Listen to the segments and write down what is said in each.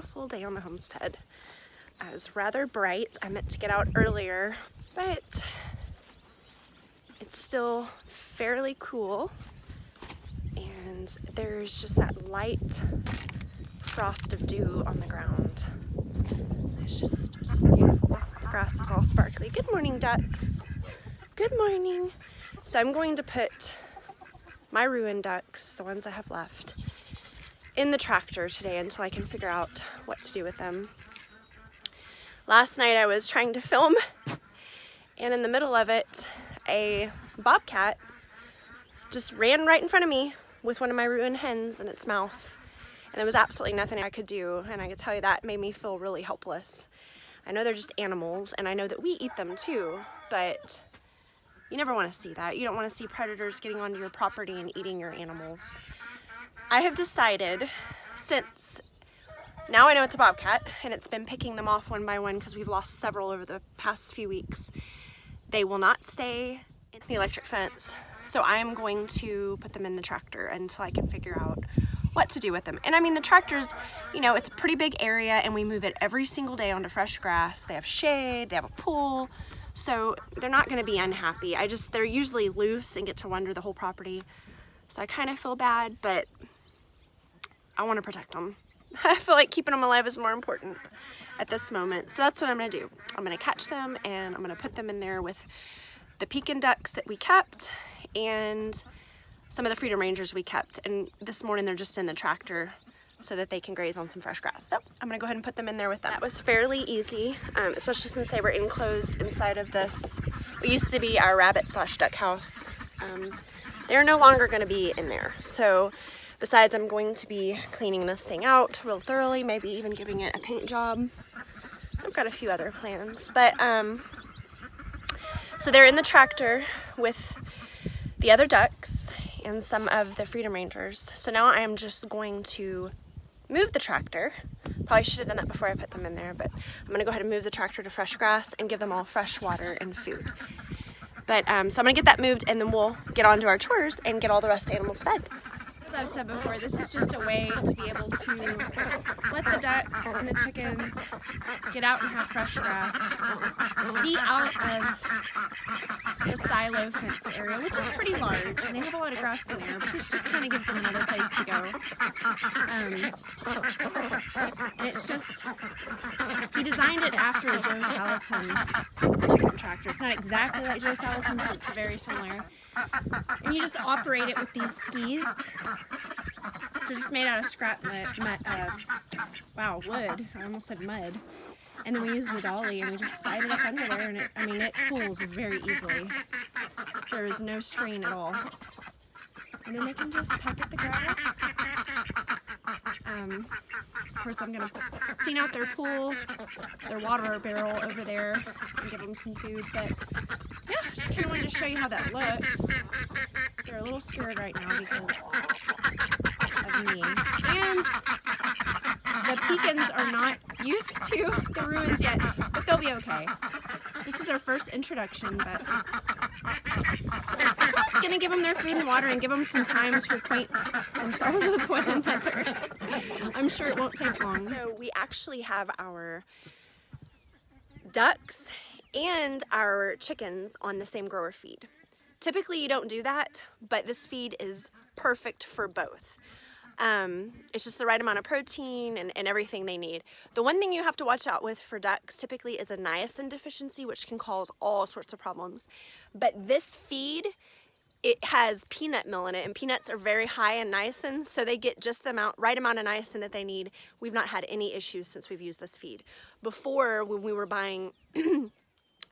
beautiful day on the homestead. It's rather bright. I meant to get out earlier, but it's still fairly cool. And there's just that light frost of dew on the ground. It's just beautiful. The grass is all sparkly. Good morning, ducks. Good morning. So I'm going to put my ruined ducks, the ones I have left, in the tractor today until I can figure out what to do with them. Last night I was trying to film, and in the middle of it, a bobcat just ran right in front of me with one of my ruined hens in its mouth. And there was absolutely nothing I could do, and I could tell you that made me feel really helpless. I know they're just animals, and I know that we eat them too, but you never want to see that. You don't want to see predators getting onto your property and eating your animals. I have decided, since now I know it's a bobcat, and it's been picking them off one by one because we've lost several over the past few weeks, they will not stay in the electric fence. So I am going to put them in the tractor until I can figure out what to do with them. And I mean, the tractor's, you know, it's a pretty big area, and we move it every single day onto fresh grass. They have shade, they have a pool, so they're not going to be unhappy. They're usually loose and get to wander the whole property. So I kind of feel bad, but I want to protect them. I feel like keeping them alive is more important at this moment. So that's what I'm going to do. I'm going to catch them, and I'm going to put them in there with the Pekin ducks that we kept and some of the Freedom Rangers we kept. And this morning they're just in the tractor so that they can graze on some fresh grass. So I'm going to go ahead and put them in there with them. That was fairly easy, especially since they were enclosed inside of this. It used to be our rabbit/duck house. They're no longer going to be in there. So besides, I'm going to be cleaning this thing out real thoroughly, maybe even giving it a paint job. I've got a few other plans, but so they're in the tractor with the other ducks and some of the Freedom Rangers. So now I am just going to move the tractor. Probably should have done that before I put them in there, but I'm gonna go ahead and move the tractor to fresh grass and give them all fresh water and food. But so I'm gonna get that moved, and then we'll get on to our chores and get all the rest of the animals fed. As I've said before, this is just a way to be able to let the ducks and the chickens get out and have fresh grass, be out of the silo fence area, which is pretty large, and they have a lot of grass in there, but this just kind of gives them another place to go. And it's just, he designed it after a Joe Salatin chicken tractor. It's not exactly like Joe Salatin's, but it's very similar. And you just operate it with these skis. They're just made out of scrap wood. I almost said mud. And then we use the dolly, and we just slide it up under there, and it cools very easily. There is no strain at all. And then they can just peck at the grass. Of course, I'm going to clean out their pool, their water barrel over there, and give them some food. But yeah, just kind of wanted to show you how that looks. They're a little scared right now because of me. And the Pekins are not used to the ruins yet, but they'll be okay. This is their first introduction, but I'm just going to give them their food and water and give them some time to acquaint themselves with one another. I'm sure it won't take long. So we actually have our ducks and our chickens on the same grower feed. Typically you don't do that, but this feed is perfect for both. It's just the right amount of protein and everything they need. The one thing you have to watch out with for ducks typically is a niacin deficiency, which can cause all sorts of problems. But this feed, it has peanut meal in it, and peanuts are very high in niacin, so they get just the right amount of niacin that they need. We've not had any issues since we've used this feed. Before, when we were buying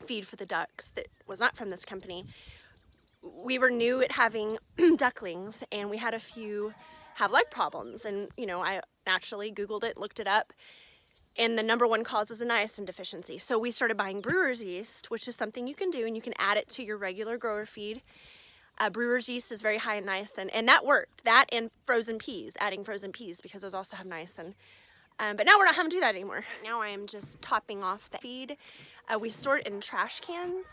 feed for the ducks that was not from this company, we were new at having ducklings, and we had a few have leg problems, and you know, I naturally Googled it, looked it up, and the number one cause is a niacin deficiency. So we started buying brewer's yeast, which is something you can do, and you can add it to your regular grower feed. Brewer's yeast is very high in niacin, and that worked. That and frozen peas, adding frozen peas, because those also have niacin. But now we're not having to do that anymore. Now I am just topping off the feed. We store it in trash cans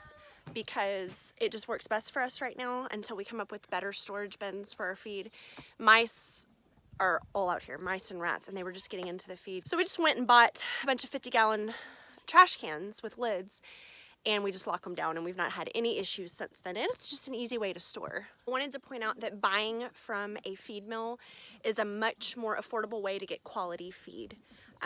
because it just works best for us right now until we come up with better storage bins for our feed. Mice are all out here, mice and rats, and they were just getting into the feed. So we just went and bought a bunch of 50-gallon trash cans with lids, and we just lock them down, and we've not had any issues since then. And it's just an easy way to store. I wanted to point out that buying from a feed mill is a much more affordable way to get quality feed.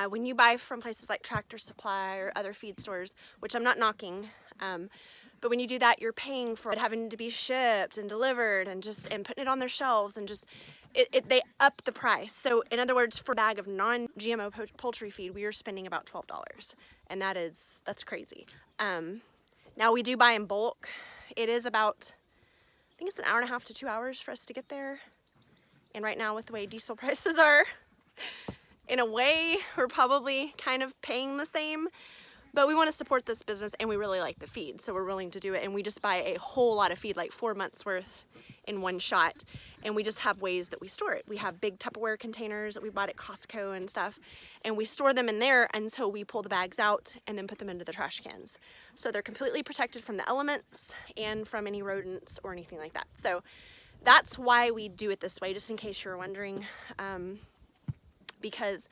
When you buy from places like Tractor Supply or other feed stores, which I'm not knocking, but when you do that, you're paying for it having to be shipped and delivered and putting it on their shelves, and just they up the price. So in other words, for a bag of non-GMO poultry feed, we are spending about $12, and that's crazy. Now we do buy in bulk. It is about, I think it's an hour and a half to 2 hours for us to get there. And right now with the way diesel prices are, in a way, we're probably kind of paying the same, but we want to support this business and we really like the feed, so we're willing to do it. And we just buy a whole lot of feed, like 4 months worth in one shot, and we just have ways that we store it. We have big Tupperware containers that we bought at Costco and stuff, and we store them in there until we pull the bags out and then put them into the trash cans. So they're completely protected from the elements and from any rodents or anything like that. So that's why we do it this way, just in case you're wondering, because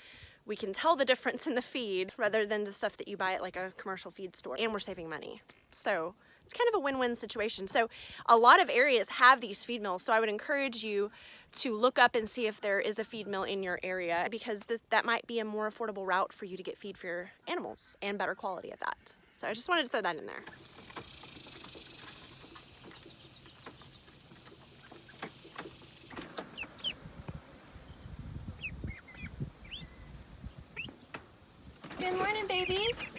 we can tell the difference in the feed rather than the stuff that you buy at like a commercial feed store, and we're saving money. So it's kind of a win-win situation. So a lot of areas have these feed mills, so I would encourage you to look up and see if there is a feed mill in your area, because that might be a more affordable route for you to get feed for your animals, and better quality at that. So I just wanted to throw that in there. Good morning, babies.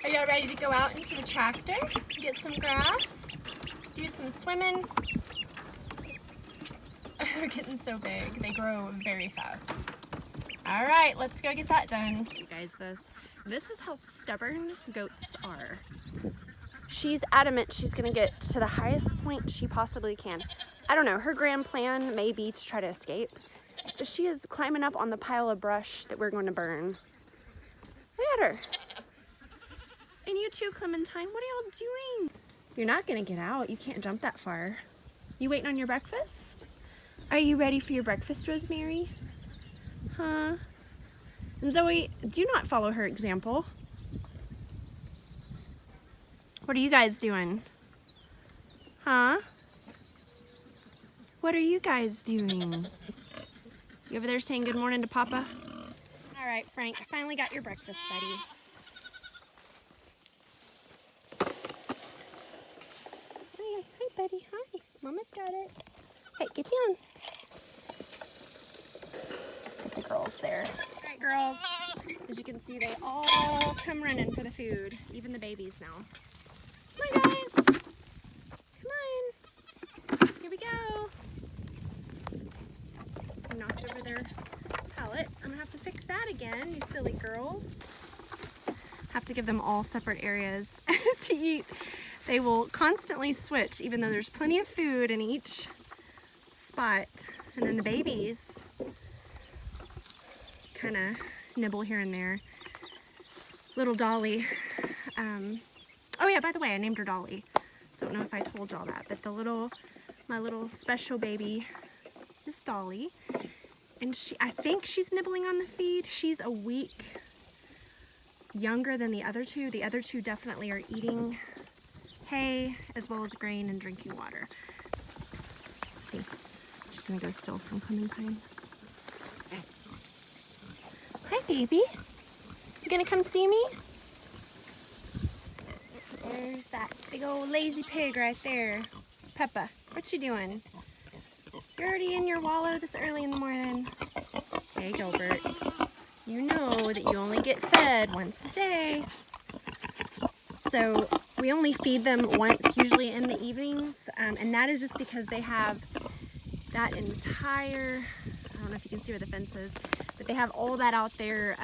Are y'all ready to go out into the tractor, get some grass, do some swimming? They're getting so big. They grow very fast. All right, let's go get that done. You guys, this is how stubborn goats are. She's adamant she's gonna get to the highest point she possibly can. I don't know, her grand plan may be to try to escape, but she is climbing up on the pile of brush that we're going to burn. Look at her. And you too, Clementine. What are y'all doing? You're not gonna get out. You can't jump that far. You waiting on your breakfast? Are you ready for your breakfast, Rosemary? Huh? And Zoe, do not follow her example. What are you guys doing? Huh? What are you guys doing? You over there saying good morning to Papa? All right, Frank, I finally got your breakfast, buddy. Hi, buddy. Hi. Mama's got it. Hey, get down. Get the girls there. All right, girls. As you can see, they all come running for the food, even the babies now. Come on, guys. Come on. Here we go. I knocked over their pallet. I'm gonna have to fix that again, you silly girls. Have to give them all separate areas to eat. They will constantly switch, even though there's plenty of food in each spot. And then the babies kind of nibble here and there. Little Dolly. Oh yeah, by the way, I named her Dolly. Don't know if I told y'all that, but my little special baby is Dolly. And I think she's nibbling on the feed. She's a week younger than the other two. The other two definitely are eating hay as well as grain and drinking water. Let's see, she's gonna go still from Clementine. Hi, baby. You gonna come see me? There's that big old lazy pig right there. Peppa, what you doing? You're already in your wallow this early in the morning. Hey, Gilbert. You know that you only get fed once a day. So we only feed them once, usually in the evenings, and that is just because they have that entire, I don't know if you can see where the fence is, but they have all that out there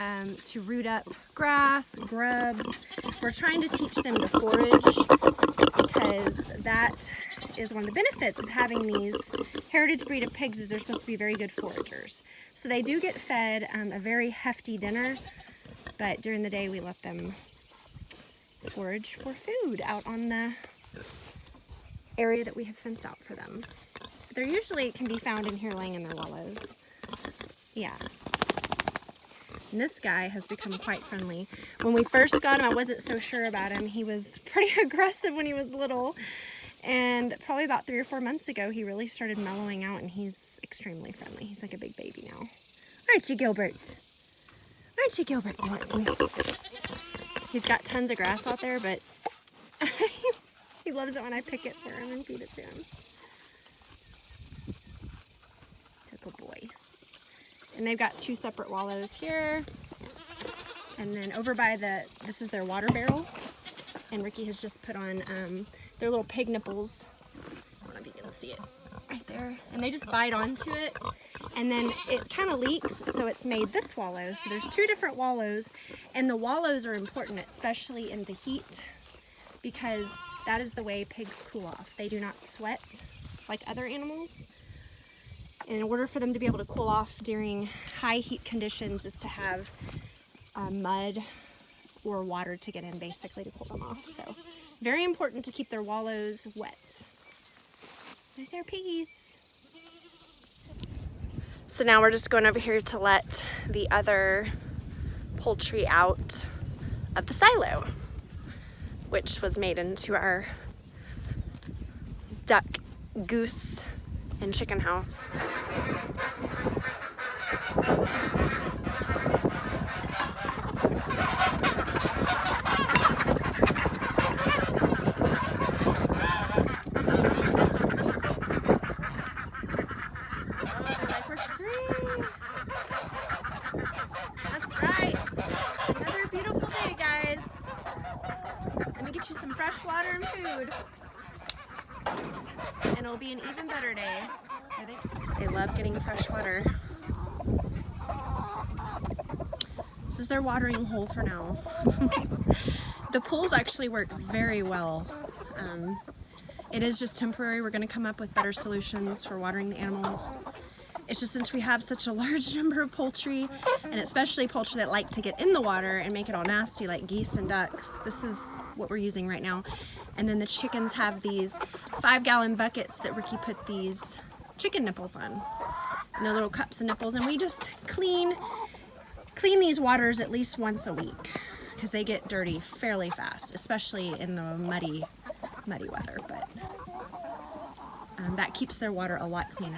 to root up grass, grubs. We're trying to teach them to forage, because that is one of the benefits of having these heritage breed of pigs, is they're supposed to be very good foragers. So they do get fed a very hefty dinner, but during the day we let them forage for food out on the area that we have fenced out for them. They're usually can be found in here laying in their wallows. Yeah. And this guy has become quite friendly. When we first got him, I wasn't so sure about him. He was pretty aggressive when he was little. And probably about 3 or 4 months ago, he really started mellowing out, and he's extremely friendly. He's like a big baby now. Aren't you, Gilbert? Aren't you, Gilbert? You want some? He's got tons of grass out there, but he loves it when I pick it for him and feed it to him. Typical boy. And they've got 2 separate wallows here. And then over by this is their water barrel. And Ricky has just put on their little pig nipples. I don't know if you can see it right there. And they just bite onto it. And then it kind of leaks, so it's made this wallow. So there's 2 different wallows. And the wallows are important, especially in the heat, because that is the way pigs cool off. They do not sweat like other animals. And in order for them to be able to cool off during high heat conditions is to have mud or water to get in, basically, to cool them off. So very important to keep their wallows wet. There's our piggies. So now we're just going over here to let the other poultry out of the silo, which was made into our duck, goose, and chicken house. Like we're free. That's right. Another beautiful day, guys. Let me get you some fresh water and food. And it'll be an even better day. They love getting fresh water. This is their watering hole for now. The pools actually work very well. It is just temporary. We're going to come up with better solutions for watering the animals. It's just since we have such a large number of poultry, and especially poultry that like to get in the water and make it all nasty, like geese and ducks, this is what we're using right now. And then the chickens have these 5-gallon buckets that Ricky put these chicken nipples on. And they're little cups of nipples, and we just clean these waters at least once a week because they get dirty fairly fast, especially in the muddy weather. But that keeps their water a lot cleaner.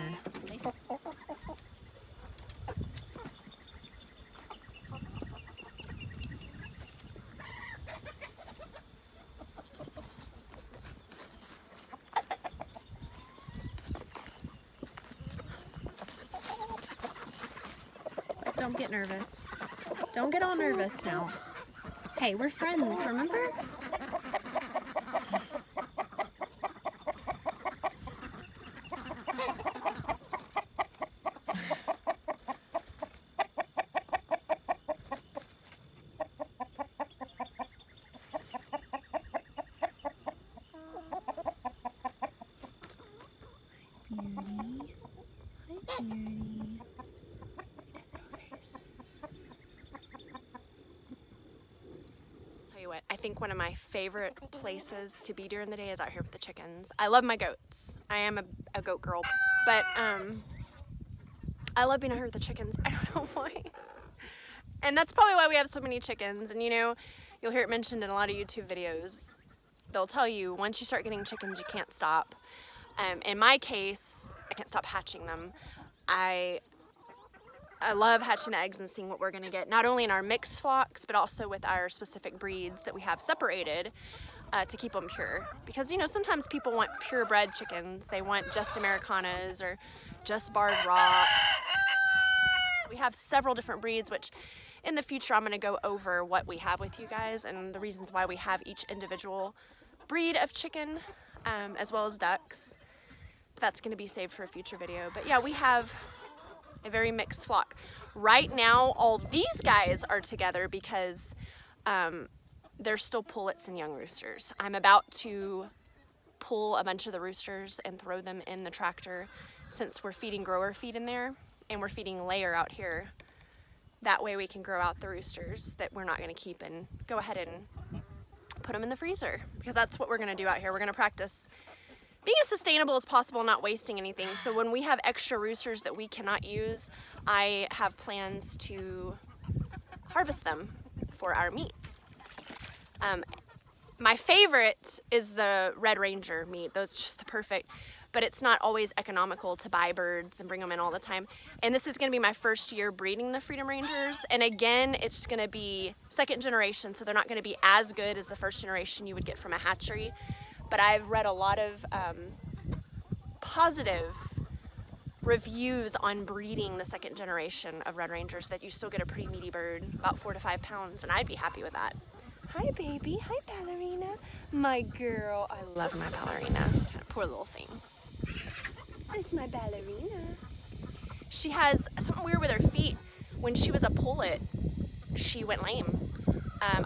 Don't get nervous. Don't get all nervous now. Hey, we're friends, remember? Hi, Beauty. Tell you what, I think one of my favorite places to be during the day is out here with the chickens. I love my goats. I am a goat girl, but I love being out here with the chickens. I don't know why. And that's probably why we have so many chickens. And you know, you'll hear it mentioned in a lot of YouTube videos. They'll tell you once you start getting chickens, you can't stop. In my case, I can't stop hatching them. I love hatching the eggs and seeing what we're gonna get, not only in our mixed flocks, but also with our specific breeds that we have separated to keep them pure. Because, you know, sometimes people want purebred chickens. They want just Americanas or just Barred Rock. We have several different breeds, which in the future I'm gonna go over what we have with you guys and the reasons why we have each individual breed of chicken, as well as ducks. But that's gonna be saved for a future video. But yeah, we have a very mixed flock. Right now, all these guys are together because they're still pullets and young roosters. I'm about to pull a bunch of the roosters and throw them in the tractor since we're feeding grower feed in there and we're feeding layer out here. That way we can grow out the roosters that we're not gonna keep and go ahead and put them in the freezer, because that's what we're gonna do out here. We're gonna practice being as sustainable as possible, not wasting anything. So when we have extra roosters that we cannot use, I have plans to harvest them for our meat. My favorite is the Red Ranger meat. Those are just the perfect, but it's not always economical to buy birds and bring them in all the time. And this is gonna be my first year breeding the Freedom Rangers. And again, it's gonna be second generation, so they're not gonna be as good as the first generation you would get from a hatchery. But I've read a lot of positive reviews on breeding the second generation of Red Rangers, that you still get a pretty meaty bird, about 4 to 5 pounds, and I'd be happy with that. Hi, baby. Hi, ballerina. My girl. I love my ballerina. Poor little thing. It's my ballerina. She has something weird with her feet. When she was a pullet, she went lame.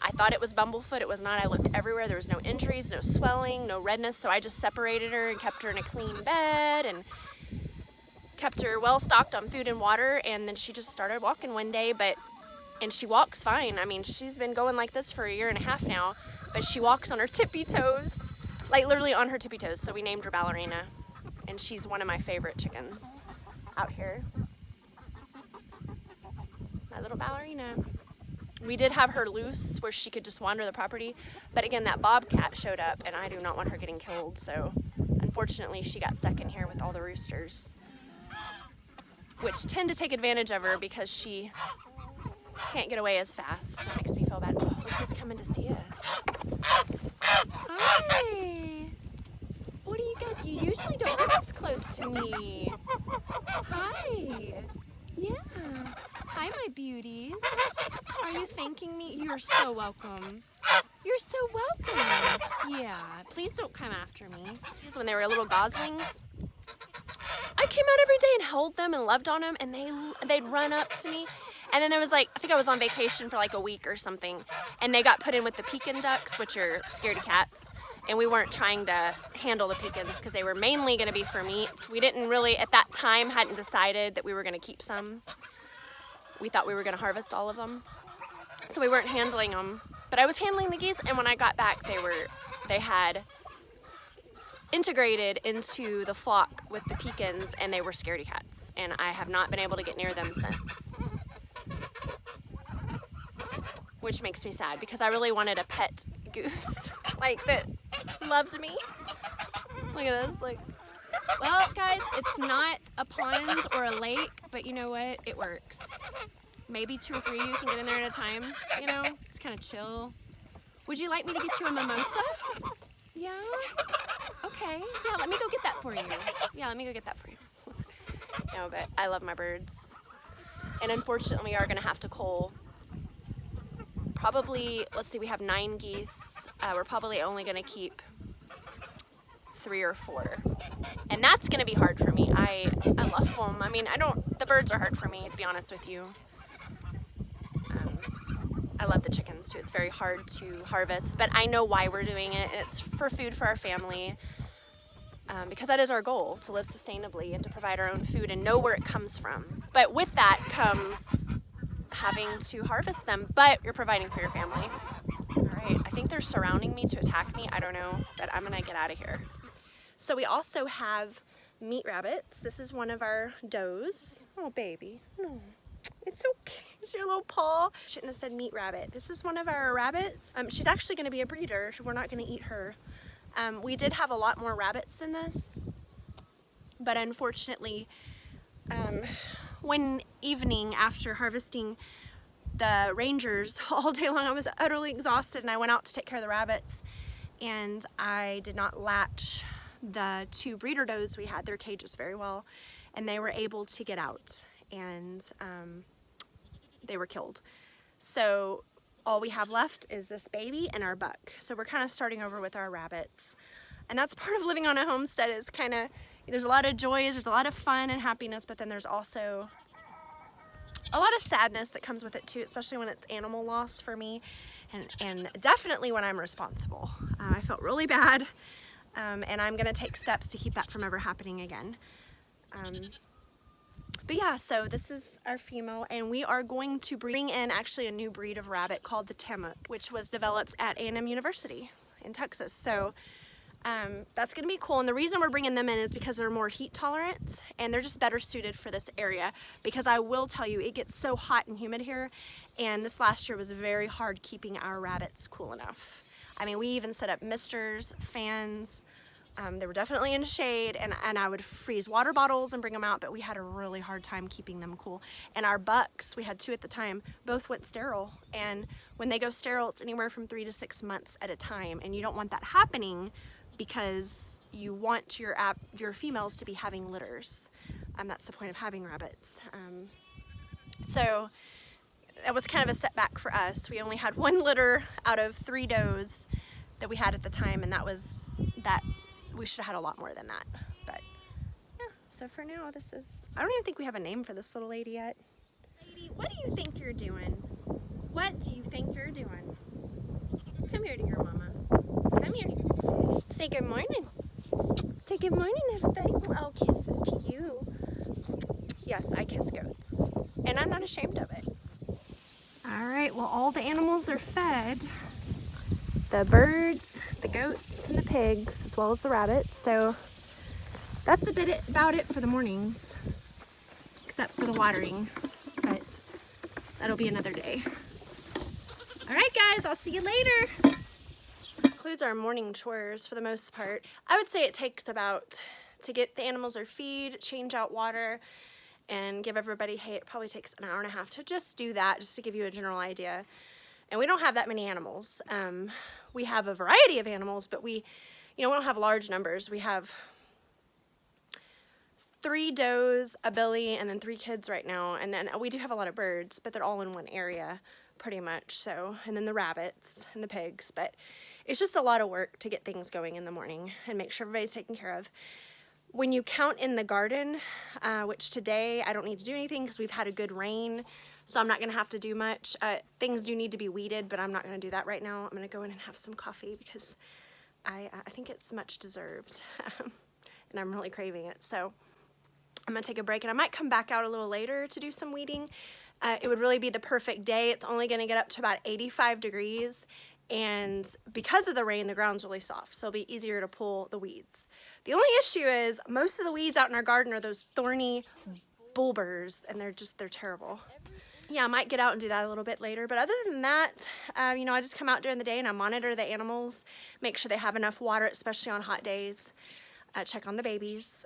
I thought it was bumblefoot. It was not. I looked everywhere. There was no injuries, no swelling, no redness. So I just separated her and kept her in a clean bed and kept her well stocked on food and water. And then she just started walking one day, and she walks fine. I mean, she's been going like this for 1.5 years now, but she walks on her tippy toes, like literally on her tippy toes. So we named her Ballerina, and she's one of my favorite chickens out here. My little Ballerina. We did have her loose where she could just wander the property, but again, that bobcat showed up, and I do not want her getting killed, so unfortunately she got stuck in here with all the roosters, which tend to take advantage of her because she can't get away as fast. That makes me feel bad. Oh, look who's coming to see us. Hi. What do you guys, you usually don't get this close to me. Hi. Yeah. Hi, my beauties. Are you thanking me? You're so welcome. You're so welcome. Yeah. Please don't come after me. When they were little goslings, I came out every day and held them and loved on them, and they'd run up to me. And then there was I think I was on vacation for like a week or something, and they got put in with the Pekin ducks, which are scaredy cats. And we weren't trying to handle the Pekins because they were mainly going to be for meat. We didn't really, at that time, hadn't decided that we were going to keep some. We thought we were going to harvest all of them. So we weren't handling them. But I was handling the geese, and when I got back, they had integrated into the flock with the Pekins, and they were scaredy cats. And I have not been able to get near them since. Which makes me sad because I really wanted a pet goose, that loved me. Look at this, well, guys, it's not a pond or a lake, but you know what? It works. Maybe 2 or 3 of you can get in there at a time, it's kind of chill. Would you like me to get you a mimosa? Yeah? Okay. Yeah, let me go get that for you. No, but I love my birds. And unfortunately, we are going to have to cull probably, let's see, we have 9 geese. We're probably only going to keep 3 or 4. And that's going to be hard for me. I love them. I mean, the birds are hard for me, to be honest with you. I love the chickens too. It's very hard to harvest, but I know why we're doing it. It's for food for our family. Because that is our goal, to live sustainably and to provide our own food and know where it comes from. But with that comes having to harvest them, but you're providing for your family. All right, I think they're surrounding me to attack me. I don't know, but I'm gonna get out of here. So we also have meat rabbits. This is one of our does. Oh, baby, no, it's okay. It's your little paw. Shouldn't have said meat rabbit. This is one of our rabbits. She's actually gonna be a breeder. We're not gonna eat her. We did have a lot more rabbits than this, but unfortunately, one evening after harvesting the Rangers all day long, I was utterly exhausted, and I went out to take care of the rabbits, and I did not latch the 2 breeder does we had, their cages, very well, and they were able to get out, and they were killed. So all we have left is this baby and our buck. So we're kind of starting over with our rabbits. And that's part of living on a homestead, is kind of, there's a lot of joys, there's a lot of fun and happiness, but then there's also a lot of sadness that comes with it too, especially when it's animal loss for me, and definitely when I'm responsible. I felt really bad, and I'm gonna take steps to keep that from ever happening again. But yeah, so this is our female, and we are going to bring in actually a new breed of rabbit called the Temuk, which was developed at A&M University in Texas. So That's gonna be cool, and the reason we're bringing them in is because they're more heat tolerant and they're just better suited for this area, because I will tell you, it gets so hot and humid here, and this last year was very hard keeping our rabbits cool enough. I mean, we even set up misters, fans. They were definitely in shade, and I would freeze water bottles and bring them out, but we had a really hard time keeping them cool. And our bucks, we had 2 at the time, both went sterile, and when they go sterile, it's anywhere from 3 to 6 months at a time, and you don't want that happening because you want your females to be having litters. That's the point of having rabbits. So that was kind of a setback for us. We only had 1 litter out of 3 does that we had at the time, and that was that. We should have had a lot more than that. But yeah, so for now, this is, I don't even think we have a name for this little lady yet. Lady, what do you think you're doing? What do you think you're doing? Come here to your mama. Come here. Say good morning. Say good morning, everybody. Oh, kisses to you. Yes, I kiss goats, and I'm not ashamed of it. All right, well, all the animals are fed. The birds, the goats, and the pigs, as well as the rabbits. So that's about it for the mornings, except for the watering, but that'll be another day. All right, guys, I'll see you later. Includes our morning chores for the most part. I would say it takes about, to get the animals their feed, change out water, and give everybody hay, it probably takes an hour and a half to just do that, just to give you a general idea. And we don't have that many animals. We have a variety of animals, but we don't have large numbers. We have 3 does, a billy, and then 3 kids right now. And then we do have a lot of birds, but they're all in one area pretty much. So, and then the rabbits and the pigs. But it's just a lot of work to get things going in the morning and make sure everybody's taken care of. When you count in the garden, which today I don't need to do anything because we've had a good rain, so I'm not going to have to do much. Things do need to be weeded, but I'm not going to do that right now. I'm going to go in and have some coffee because I think it's much deserved, and I'm really craving it. So I'm going to take a break, and I might come back out a little later to do some weeding. It would really be the perfect day. It's only going to get up to about 85 degrees, and because of the rain, the ground's really soft, so it'll be easier to pull the weeds. The only issue is most of the weeds out in our garden are those thorny bulbers, and they're terrible. Yeah, I might get out and do that a little bit later, but other than that, I just come out during the day and I monitor the animals, make sure they have enough water, especially on hot days, check on the babies,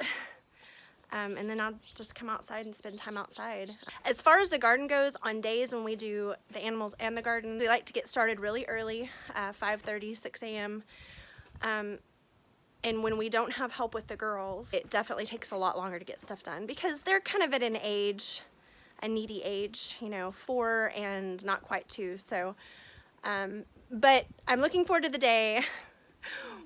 and then I'll just come outside and spend time outside. As far as the garden goes, on days when we do the animals and the garden, we like to get started really early, 5:30, 6 a.m., and when we don't have help with the girls, it definitely takes a lot longer to get stuff done because they're kind of at an age, a needy age, 4 and not quite 2. So, but I'm looking forward to the day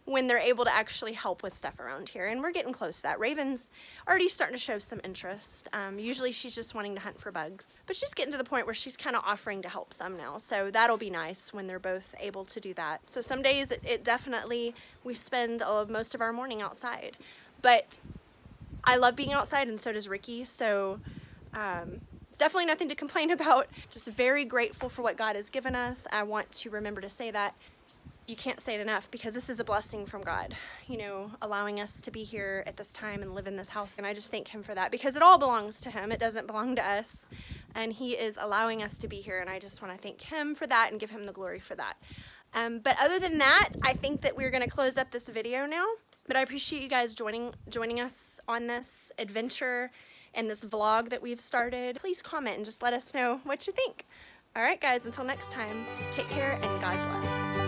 when they're able to actually help with stuff around here, and we're getting close to that. Raven's already starting to show some interest. Usually she's just wanting to hunt for bugs, but she's getting to the point where she's kind of offering to help some now, so that'll be nice when they're both able to do that. So some days it definitely, we spend most of our morning outside, but I love being outside and so does Ricky, so it's definitely nothing to complain about. Just very grateful for what God has given us. I want to remember to say that. You can't say it enough because this is a blessing from God, allowing us to be here at this time and live in this house. And I just thank him for that because it all belongs to him. It doesn't belong to us. And he is allowing us to be here. And I just want to thank him for that and give him the glory for that. But other than that, I think that we're going to close up this video now. But I appreciate you guys joining us on this adventure and this vlog that we've started. Please comment and just let us know what you think. All right, guys, until next time, take care and God bless.